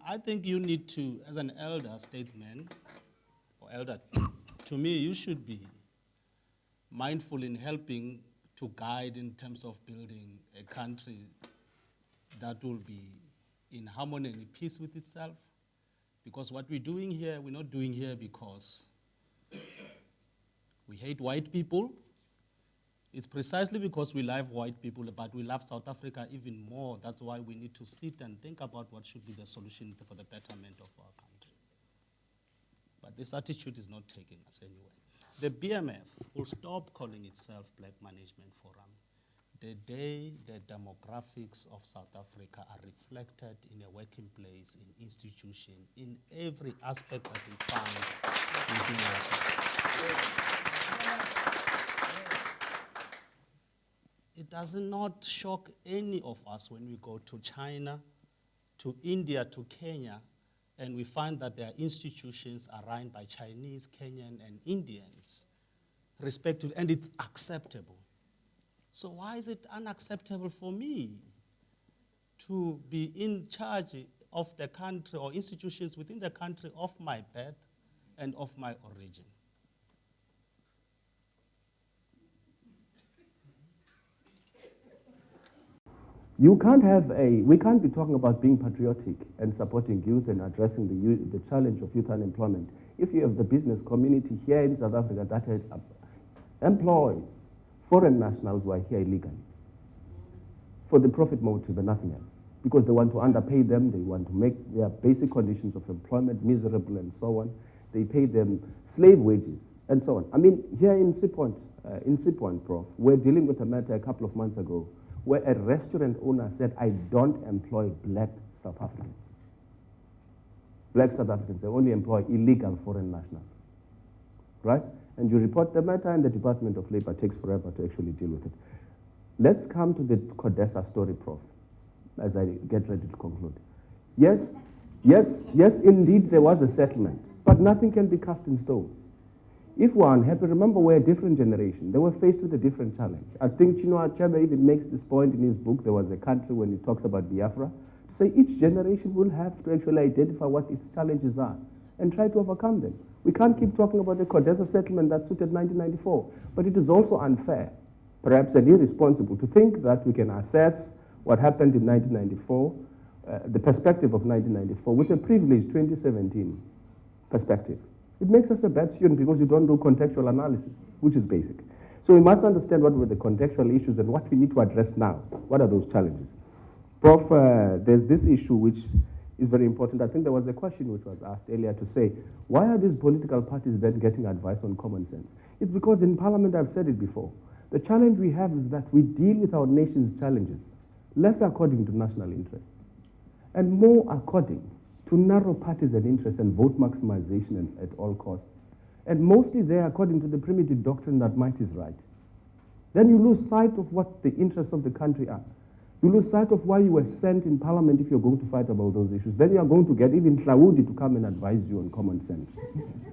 I think you need to, as an elder statesman, or elder, to me, you should be mindful in helping to guide in terms of building a country that will be in harmony and peace with itself. Because what we're doing here, we're not doing here because we hate white people. It's precisely because we love white people, but we love South Africa even more. That's why we need to sit and think about what should be the solution for the betterment of our country. But this attitude is not taking us anywhere. The BMF will stop calling itself Black Management Forum the day the demographics of South Africa are reflected in a working place, in institution, in every aspect that we find in human society. It does not shock any of us when we go to China, to India, to Kenya, and we find that their institutions are run by Chinese, Kenyan, and Indians, respectively, and it's acceptable. So why is it unacceptable for me to be in charge of the country or institutions within the country of my birth and of my origin? We can't be talking about being patriotic and supporting youth and addressing the challenge of youth unemployment if you have the business community here in South Africa that has employed foreign nationals who are here illegally for the profit motive and nothing else, because they want to underpay them, they want to make their basic conditions of employment miserable and so on. They pay them slave wages and so on. I mean, here in Seapoint, Prof, we're dealing with a matter a couple of months ago where a restaurant owner said, I don't employ black South Africans. Black South Africans, they only employ illegal foreign nationals, right? And you report the matter and the Department of Labor takes forever to actually deal with it. Let's come to the CODESA story, Prof, as I get ready to conclude. Yes, indeed there was a settlement, but nothing can be cast in stone. If we're unhappy, remember we're a different generation. They were faced with a different challenge. I think Chinua Achebe even makes this point in his book, There Was a Country, when he talks about Biafra, to say each generation will have to actually identify what its challenges are and try to overcome them. We can't keep talking about the CODESA settlement that suited 1994, but it is also unfair, perhaps and irresponsible, to think that we can assess what happened in 1994, the perspective of 1994, with a privileged 2017 perspective. It makes us a bad student because you don't do contextual analysis, which is basic. So we must understand what were the contextual issues and what we need to address now. What are those challenges? Prof, there's this issue which is very important. I think there was a question which was asked earlier to say, why are these political parties then getting advice on common sense? It's because in Parliament, I've said it before, the challenge we have is that we deal with our nation's challenges less according to national interest and more according to narrow partisan interests and vote maximization at all costs. And mostly there according to the primitive doctrine that might is right. Then you lose sight of what the interests of the country are. You lose sight of why you were sent in Parliament if you're going to fight about those issues. Then you are going to get even Claudi to come and advise you on common sense.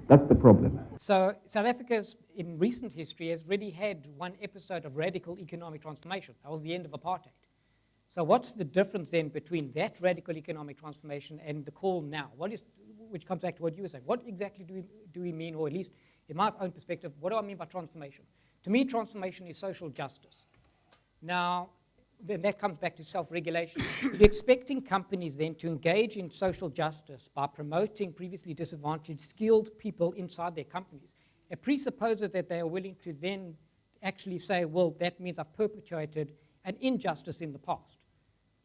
That's the problem. So South Africa, in recent history, has already had one episode of radical economic transformation. That was the end of apartheid. So what's the difference then between that radical economic transformation and the call now? Which comes back to what you were saying. What exactly do we mean, or at least in my own perspective, what do I mean by transformation? To me, transformation is social justice. Now, then that comes back to self-regulation. If you're expecting companies then to engage in social justice by promoting previously disadvantaged, skilled people inside their companies, it presupposes that they are willing to then actually say, well, that means I've perpetuated an injustice in the past.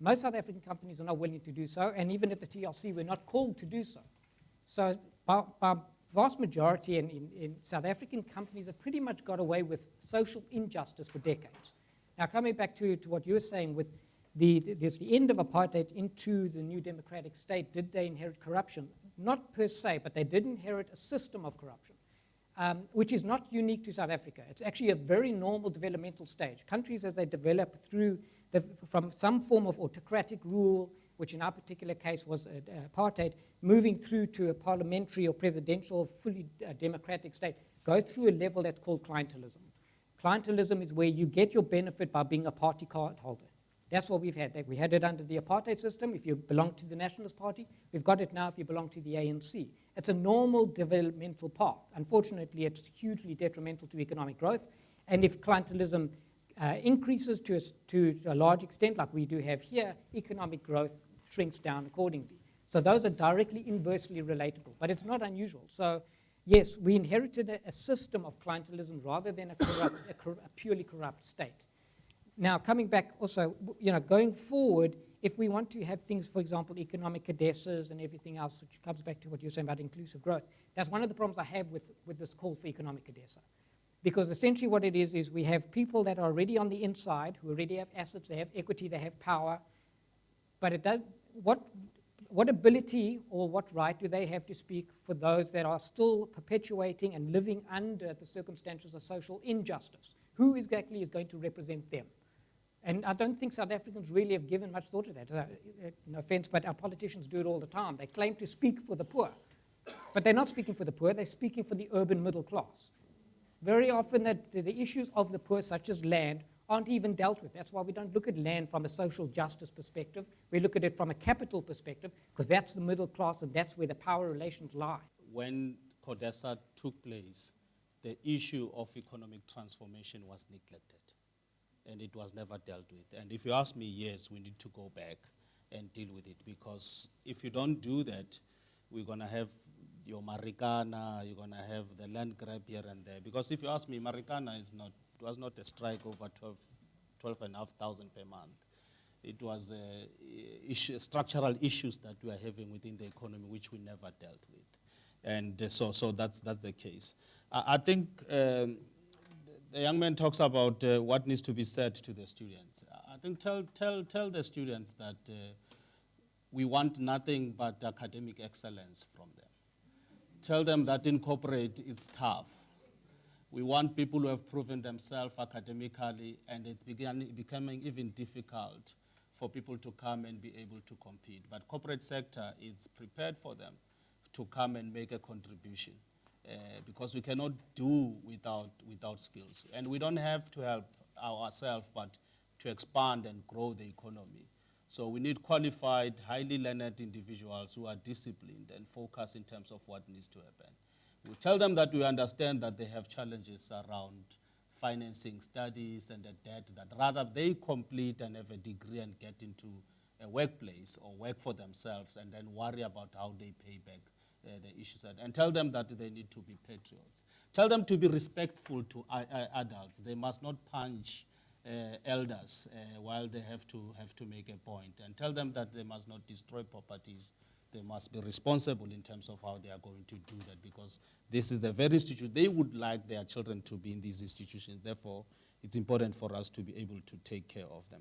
Most South African companies are not willing to do so, and even at the TLC, we're not called to do so. So by vast majority in South African companies have pretty much got away with social injustice for decades. Now, coming back to what you were saying with the end of apartheid into the new democratic state, did they inherit corruption? Not per se, but they did inherit a system of corruption, which is not unique to South Africa. It's actually a very normal developmental stage. Countries, as they develop from some form of autocratic rule, which in our particular case was apartheid, moving through to a parliamentary or presidential, fully democratic state, go through a level that's called clientelism. Clientelism is where you get your benefit by being a party card holder. That's what we've had. We had it under the apartheid system if you belong to the Nationalist Party. We've got it now if you belong to the ANC. It's a normal developmental path. Unfortunately, it's hugely detrimental to economic growth. And if clientelism increases to a large extent, like we do have here, economic growth shrinks down accordingly. So those are directly inversely relatable, but it's not unusual. So yes, we inherited a system of clientelism rather than a purely corrupt state. Now, coming back also, going forward, if we want to have things, for example, economic CODESAs and everything else, which comes back to what you're saying about inclusive growth, that's one of the problems I have with this call for economic CODESA. Because essentially what it is we have people that are already on the inside, who already have assets, they have equity, they have power, but it does, what ability or what right do they have to speak for those that are still perpetuating and living under the circumstances of social injustice? Who exactly is going to represent them? And I don't think South Africans really have given much thought to that. No offense, but our politicians do it all the time. They claim to speak for the poor, but they're not speaking for the poor, they're speaking for the urban middle class. Very often the issues of the poor, such as land, aren't even dealt with. That's why we don't look at land from a social justice perspective. We look at it from a capital perspective, because that's the middle class and that's where the power relations lie. When CODESA took place, the issue of economic transformation was neglected, and it was never dealt with. And if you ask me, yes, we need to go back and deal with it, because if you don't do that, we're going to have your Marikana, you're going to have the land grab here and there. Because if you ask me, Marikana was not a strike over 12,500 per month. It was structural issues that we are having within the economy, which we never dealt with. And so that's the case. I think the young man talks about what needs to be said to the students. I think tell the students that we want nothing but academic excellence from them. Tell them that in corporate it's tough. We want people who have proven themselves academically, and it's becoming even difficult for people to come and be able to compete. But corporate sector is prepared for them to come and make a contribution, because we cannot do without skills. And we don't have to help ourselves, but to expand and grow the economy. So we need qualified, highly learned individuals who are disciplined and focused in terms of what needs to happen. We tell them that we understand that they have challenges around financing studies and the debt, that rather they complete and have a degree and get into a workplace or work for themselves and then worry about how they pay back the issues. And tell them that they need to be patriots. Tell them to be respectful to adults. They must not punch elders while they have to make a point. And tell them that they must not destroy properties. They must be responsible in terms of how they are going to do that, because this is the very institution. They would like their children to be in these institutions. Therefore, it's important for us to be able to take care of them.